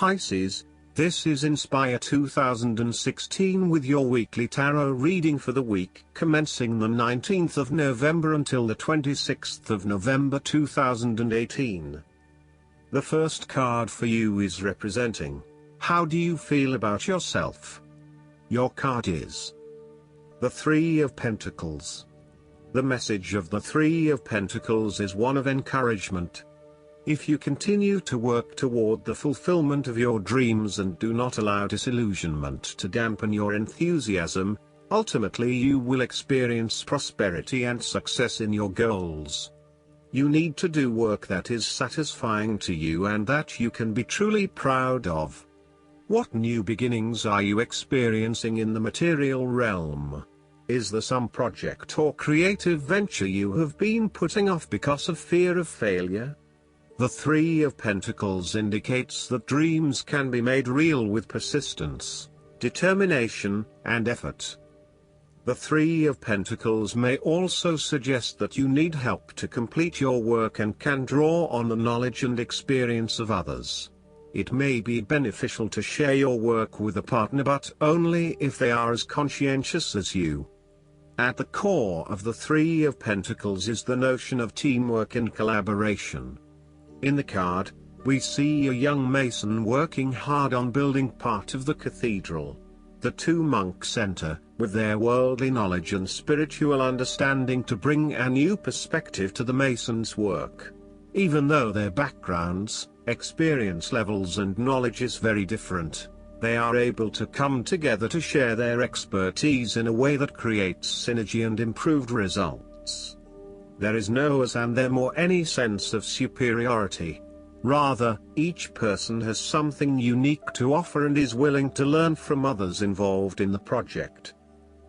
Pisces, this is Inspire 2016 with your weekly tarot reading for the week commencing the 19th of November until the 26th of November 2018. The first card for you is representing, how do you feel about yourself? Your card is the Three of Pentacles. The message of the Three of Pentacles is one of encouragement. If you continue to work toward the fulfillment of your dreams and do not allow disillusionment to dampen your enthusiasm, ultimately you will experience prosperity and success in your goals. You need to do work that is satisfying to you and that you can be truly proud of. What new beginnings are you experiencing in the material realm? Is there some project or creative venture you have been putting off because of fear of failure? The Three of Pentacles indicates that dreams can be made real with persistence, determination, and effort. The Three of Pentacles may also suggest that you need help to complete your work and can draw on the knowledge and experience of others. It may be beneficial to share your work with a partner, but only if they are as conscientious as you. At the core of the Three of Pentacles is the notion of teamwork and collaboration. In the card, we see a young mason working hard on building part of the cathedral. The two monks enter, with their worldly knowledge and spiritual understanding to bring a new perspective to the mason's work. Even though their backgrounds, experience levels and knowledge is very different, they are able to come together to share their expertise in a way that creates synergy and improved results. There is no us and them or any sense of superiority. Rather, each person has something unique to offer and is willing to learn from others involved in the project.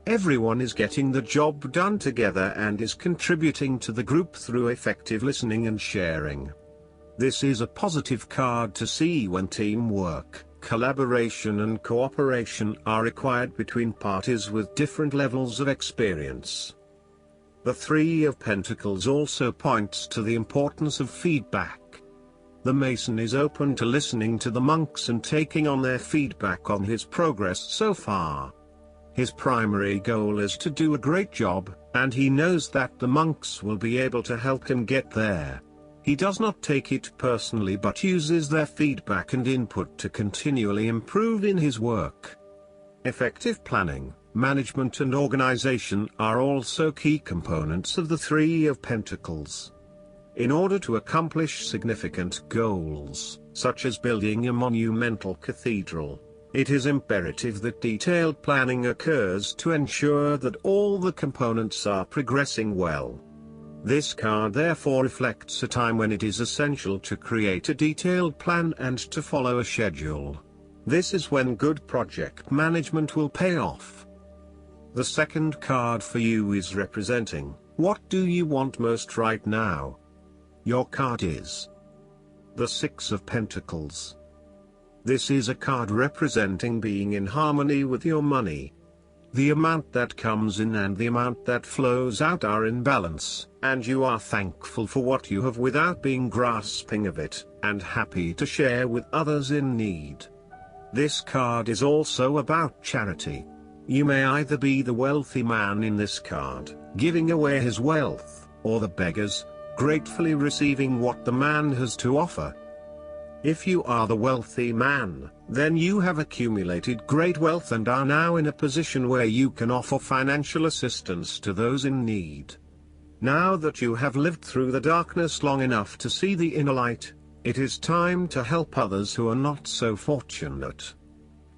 Everyone is getting the job done together and is contributing to the group through effective listening and sharing. This is a positive card to see when teamwork, collaboration and cooperation are required between parties with different levels of experience. The Three of Pentacles also points to the importance of feedback. The mason is open to listening to the monks and taking on their feedback on his progress so far. His primary goal is to do a great job, and he knows that the monks will be able to help him get there. He does not take it personally but uses their feedback and input to continually improve in his work. Effective planning, management and organization are also key components of the Three of Pentacles. In order to accomplish significant goals, such as building a monumental cathedral, it is imperative that detailed planning occurs to ensure that all the components are progressing well. This card therefore reflects a time when it is essential to create a detailed plan and to follow a schedule. This is when good project management will pay off. The second card for you is representing, what do you want most right now? Your card is the Six of Pentacles. This is a card representing being in harmony with your money. The amount that comes in and the amount that flows out are in balance, and you are thankful for what you have without being grasping of it, and happy to share with others in need. This card is also about charity. You may either be the wealthy man in this card, giving away his wealth, or the beggars, gratefully receiving what the man has to offer. If you are the wealthy man, then you have accumulated great wealth and are now in a position where you can offer financial assistance to those in need. Now that you have lived through the darkness long enough to see the inner light, it is time to help others who are not so fortunate.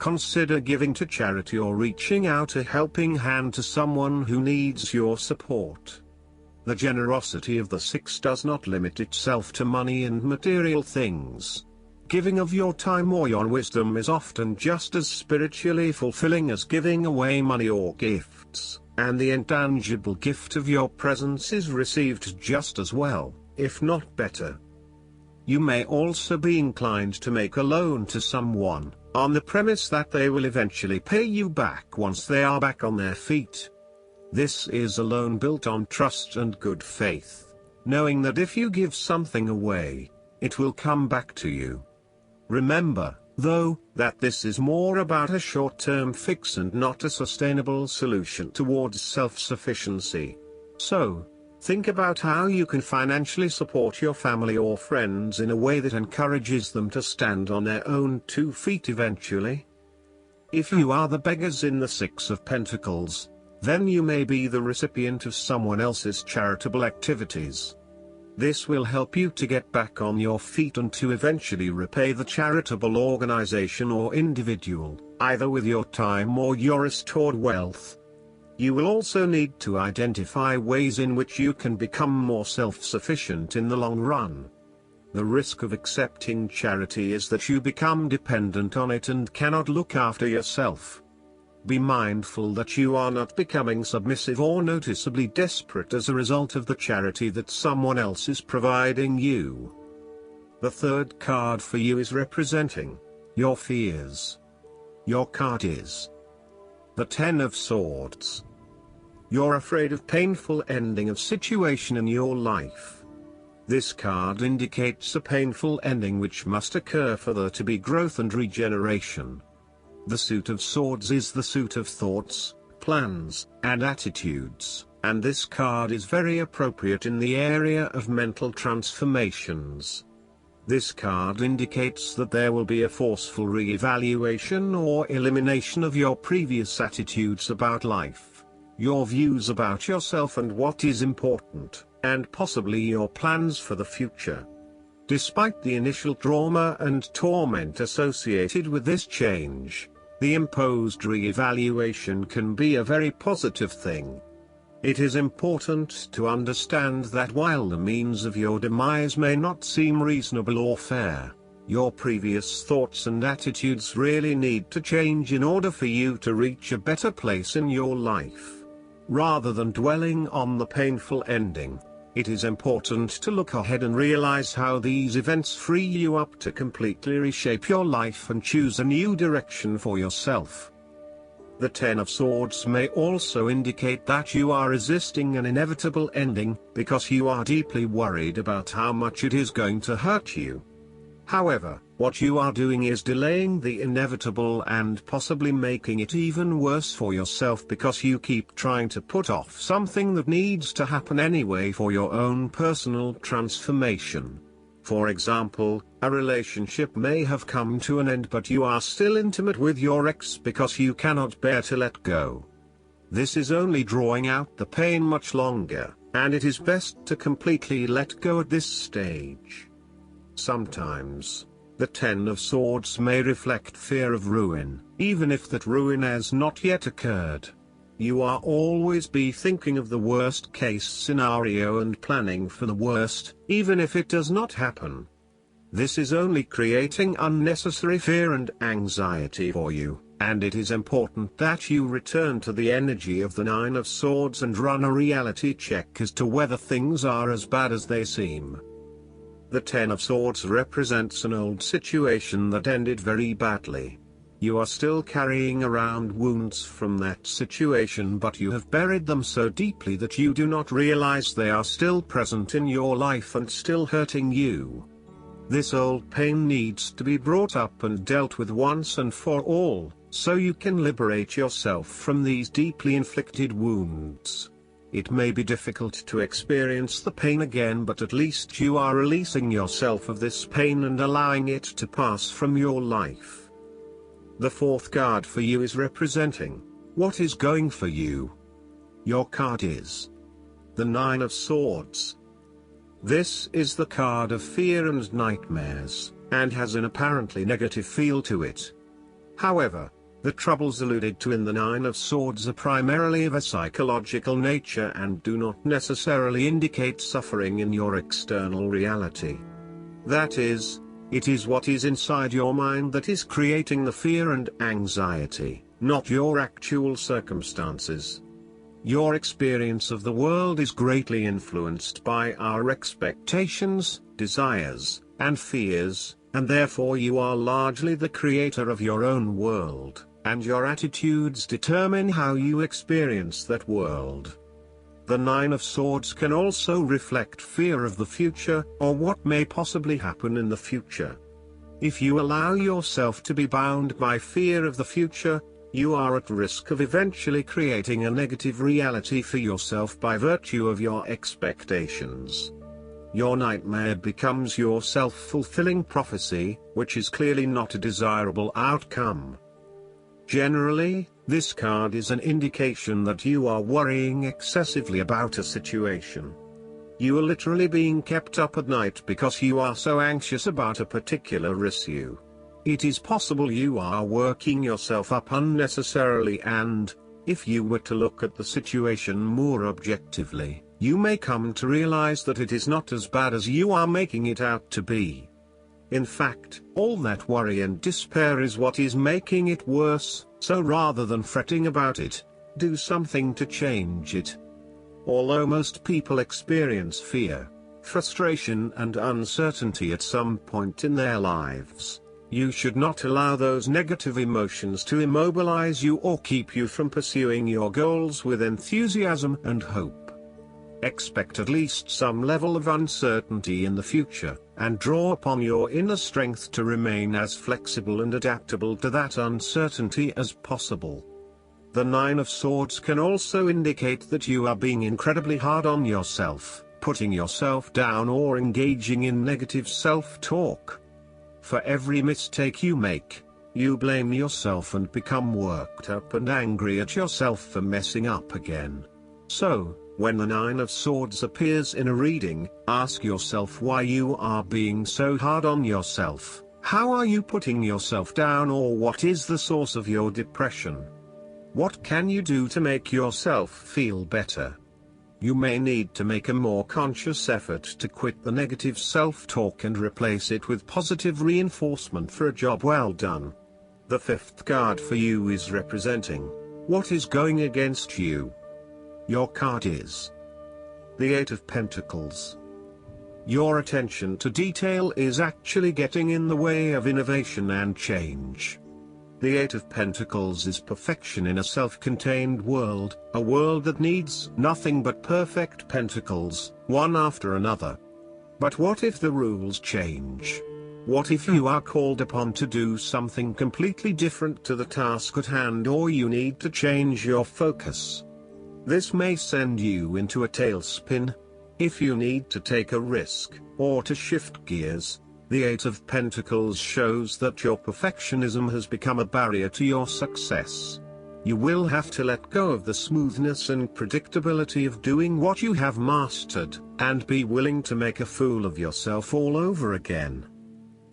Consider giving to charity or reaching out a helping hand to someone who needs your support. The generosity of the Six does not limit itself to money and material things. Giving of your time or your wisdom is often just as spiritually fulfilling as giving away money or gifts, and the intangible gift of your presence is received just as well, if not better. You may also be inclined to make a loan to someone, on the premise that they will eventually pay you back once they are back on their feet. This is a loan built on trust and good faith, knowing that if you give something away, it will come back to you. Remember, though, that this is more about a short-term fix and not a sustainable solution towards self-sufficiency. So, think about how you can financially support your family or friends in a way that encourages them to stand on their own 2 feet eventually. If you are the beggars in the Six of Pentacles, then you may be the recipient of someone else's charitable activities. This will help you to get back on your feet and to eventually repay the charitable organization or individual, either with your time or your restored wealth. You will also need to identify ways in which you can become more self-sufficient in the long run. The risk of accepting charity is that you become dependent on it and cannot look after yourself. Be mindful that you are not becoming submissive or noticeably desperate as a result of the charity that someone else is providing you. The third card for you is representing your fears. Your card is the Ten of Swords. You're afraid of painful ending of situation in your life. This card indicates a painful ending which must occur for there to be growth and regeneration. The Suit of Swords is the suit of thoughts, plans, and attitudes, and this card is very appropriate in the area of mental transformations. This card indicates that there will be a forceful re-evaluation or elimination of your previous attitudes about life, your views about yourself and what is important, and possibly your plans for the future. Despite the initial trauma and torment associated with this change, the imposed re-evaluation can be a very positive thing. It is important to understand that while the means of your demise may not seem reasonable or fair, your previous thoughts and attitudes really need to change in order for you to reach a better place in your life. Rather than dwelling on the painful ending, it is important to look ahead and realize how these events free you up to completely reshape your life and choose a new direction for yourself. The Ten of Swords may also indicate that you are resisting an inevitable ending, because you are deeply worried about how much it is going to hurt you. However, what you are doing is delaying the inevitable and possibly making it even worse for yourself because you keep trying to put off something that needs to happen anyway for your own personal transformation. For example, a relationship may have come to an end but you are still intimate with your ex because you cannot bear to let go. This is only drawing out the pain much longer, and it is best to completely let go at this stage. Sometimes, the Ten of Swords may reflect fear of ruin, even if that ruin has not yet occurred. You are always be thinking of the worst case scenario and planning for the worst, even if it does not happen. This is only creating unnecessary fear and anxiety for you, and it is important that you return to the energy of the Nine of Swords and run a reality check as to whether things are as bad as they seem. The Ten of Swords represents an old situation that ended very badly. You are still carrying around wounds from that situation, but you have buried them so deeply that you do not realize they are still present in your life and still hurting you. This old pain needs to be brought up and dealt with once and for all, so you can liberate yourself from these deeply inflicted wounds. It may be difficult to experience the pain again, but at least you are releasing yourself of this pain and allowing it to pass from your life. The fourth card for you is representing what is going for you. Your card is the Nine of Swords. This is the card of fear and nightmares, and has an apparently negative feel to it. However, the troubles alluded to in the Nine of Swords are primarily of a psychological nature and do not necessarily indicate suffering in your external reality. That is, it is what is inside your mind that is creating the fear and anxiety, not your actual circumstances. Your experience of the world is greatly influenced by our expectations, desires, and fears, and therefore you are largely the creator of your own world, and your attitudes determine how you experience that world. The Nine of Swords can also reflect fear of the future, or what may possibly happen in the future. If you allow yourself to be bound by fear of the future, you are at risk of eventually creating a negative reality for yourself by virtue of your expectations. Your nightmare becomes your self-fulfilling prophecy, which is clearly not a desirable outcome. Generally, this card is an indication that you are worrying excessively about a situation. You are literally being kept up at night because you are so anxious about a particular issue. It is possible you are working yourself up unnecessarily, and, if you were to look at the situation more objectively, you may come to realize that it is not as bad as you are making it out to be. In fact, all that worry and despair is what is making it worse, so rather than fretting about it, do something to change it. Although most people experience fear, frustration and uncertainty at some point in their lives, you should not allow those negative emotions to immobilize you or keep you from pursuing your goals with enthusiasm and hope. Expect at least some level of uncertainty in the future, and draw upon your inner strength to remain as flexible and adaptable to that uncertainty as possible. The Nine of Swords can also indicate that you are being incredibly hard on yourself, putting yourself down or engaging in negative self-talk. For every mistake you make, you blame yourself and become worked up and angry at yourself for messing up again. So, when the Nine of Swords appears in a reading, ask yourself why you are being so hard on yourself. How are you putting yourself down, or what is the source of your depression? What can you do to make yourself feel better? You may need to make a more conscious effort to quit the negative self-talk and replace it with positive reinforcement for a job well done. The fifth card for you is representing what is going against you. Your card is the Eight of Pentacles. Your attention to detail is actually getting in the way of innovation and change. The Eight of Pentacles is perfection in a self-contained world, a world that needs nothing but perfect pentacles, one after another. But what if the rules change? What if you are called upon to do something completely different to the task at hand, or you need to change your focus? This may send you into a tailspin. If you need to take a risk, or to shift gears, the Eight of Pentacles shows that your perfectionism has become a barrier to your success. You will have to let go of the smoothness and predictability of doing what you have mastered, and be willing to make a fool of yourself all over again.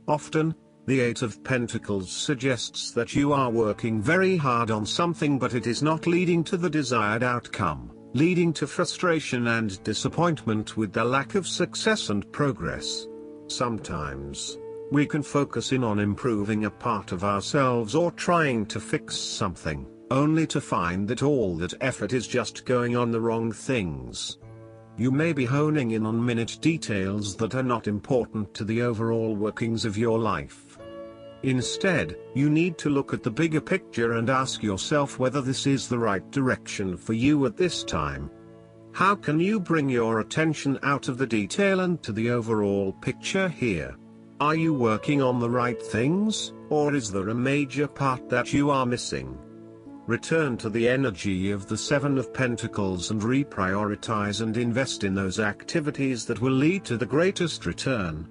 Often, the Eight of Pentacles suggests that you are working very hard on something, but it is not leading to the desired outcome, leading to frustration and disappointment with the lack of success and progress. Sometimes, we can focus in on improving a part of ourselves or trying to fix something, only to find that all that effort is just going on the wrong things. You may be honing in on minute details that are not important to the overall workings of your life. Instead, you need to look at the bigger picture and ask yourself whether this is the right direction for you at this time. How can you bring your attention out of the detail and to the overall picture here? Are you working on the right things, or is there a major part that you are missing? Return to the energy of the Seven of Pentacles and reprioritize and invest in those activities that will lead to the greatest return.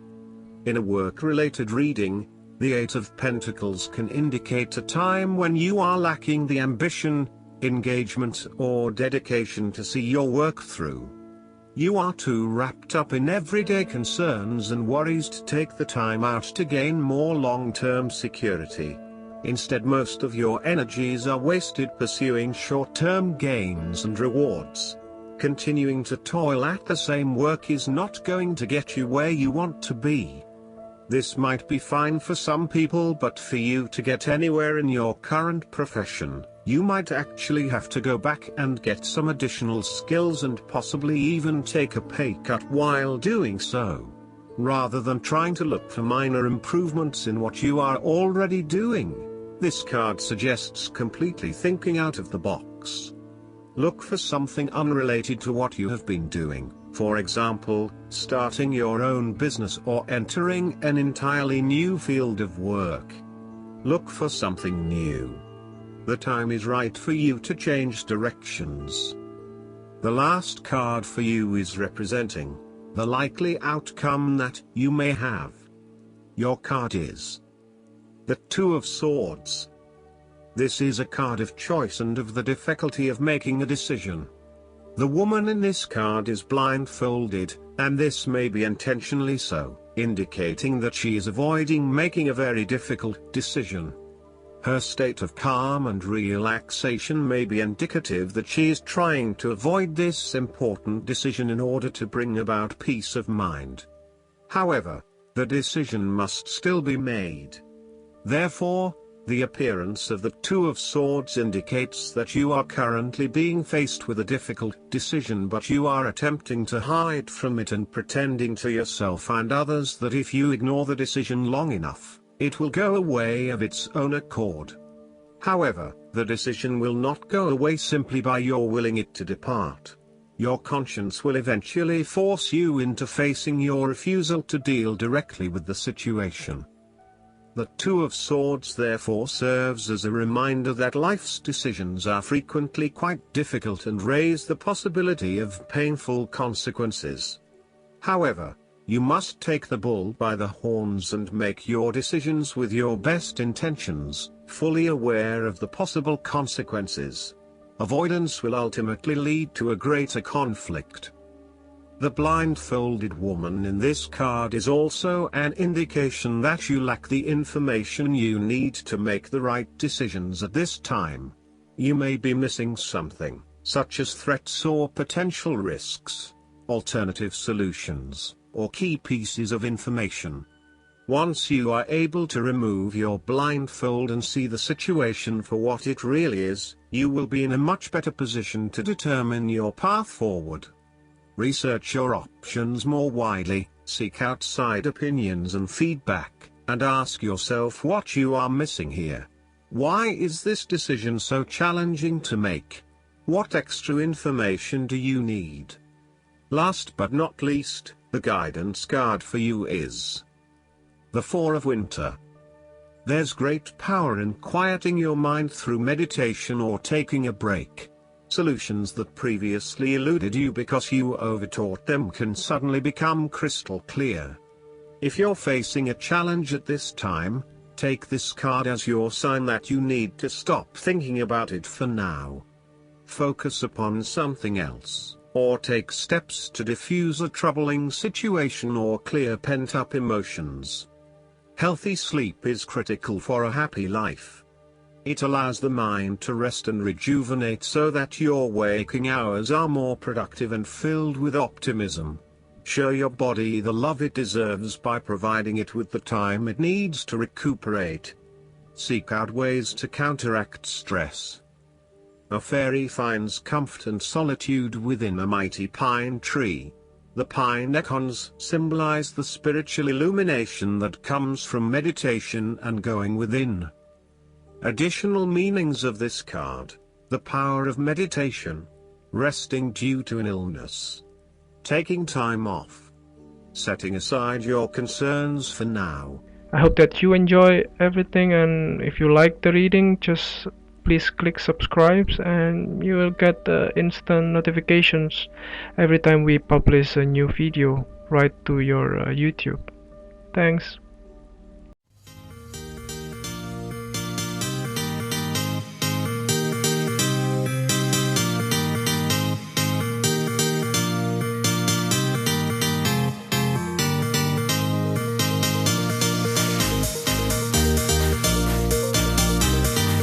In a work-related reading, the Eight of Pentacles can indicate a time when you are lacking the ambition, engagement or dedication to see your work through. You are too wrapped up in everyday concerns and worries to take the time out to gain more long-term security. Instead, most of your energies are wasted pursuing short-term gains and rewards. Continuing to toil at the same work is not going to get you where you want to be. This might be fine for some people, but for you to get anywhere in your current profession, you might actually have to go back and get some additional skills and possibly even take a pay cut while doing so. Rather than trying to look for minor improvements in what you are already doing, this card suggests completely thinking out of the box. Look for something unrelated to what you have been doing. For example, starting your own business or entering an entirely new field of work. Look for something new. The time is right for you to change directions. The last card for you is representing the likely outcome that you may have. Your card is the Two of Swords. This is a card of choice and of the difficulty of making a decision. The woman in this card is blindfolded, and this may be intentionally so, indicating that she is avoiding making a very difficult decision. Her state of calm and relaxation may be indicative that she is trying to avoid this important decision in order to bring about peace of mind. However, the decision must still be made. Therefore, the appearance of the Two of Swords indicates that you are currently being faced with a difficult decision, but you are attempting to hide from it and pretending to yourself and others that if you ignore the decision long enough, it will go away of its own accord. However, the decision will not go away simply by your willing it to depart. Your conscience will eventually force you into facing your refusal to deal directly with the situation. The Two of Swords therefore serves as a reminder that life's decisions are frequently quite difficult and raise the possibility of painful consequences. However, you must take the bull by the horns and make your decisions with your best intentions, fully aware of the possible consequences. Avoidance will ultimately lead to a greater conflict. The blindfolded woman in this card is also an indication that you lack the information you need to make the right decisions at this time. You may be missing something, such as threats or potential risks, alternative solutions, or key pieces of information. Once you are able to remove your blindfold and see the situation for what it really is, you will be in a much better position to determine your path forward. Research your options more widely, seek outside opinions and feedback, and ask yourself what you are missing here. Why is this decision so challenging to make? What extra information do you need? Last but not least, the guidance card for you is the Four of Winter. There's great power in quieting your mind through meditation or taking a break. Solutions that previously eluded you because you overthought them can suddenly become crystal clear. If you're facing a challenge at this time, take this card as your sign that you need to stop thinking about it for now. Focus upon something else, or take steps to diffuse a troubling situation or clear pent-up emotions. Healthy sleep is critical for a happy life. It allows the mind to rest and rejuvenate so that your waking hours are more productive and filled with optimism. Show your body the love it deserves by providing it with the time it needs to recuperate. Seek out ways to counteract stress. A fairy finds comfort and solitude within a mighty pine tree. The pine acorns symbolize the spiritual illumination that comes from meditation and going within. Additional meanings of this card: the power of meditation, resting due to an illness, taking time off, setting aside your concerns for now. I hope that you enjoy everything, and if you like the reading, just please click subscribe and you will get the instant notifications every time we publish a new video right to your YouTube. Thanks.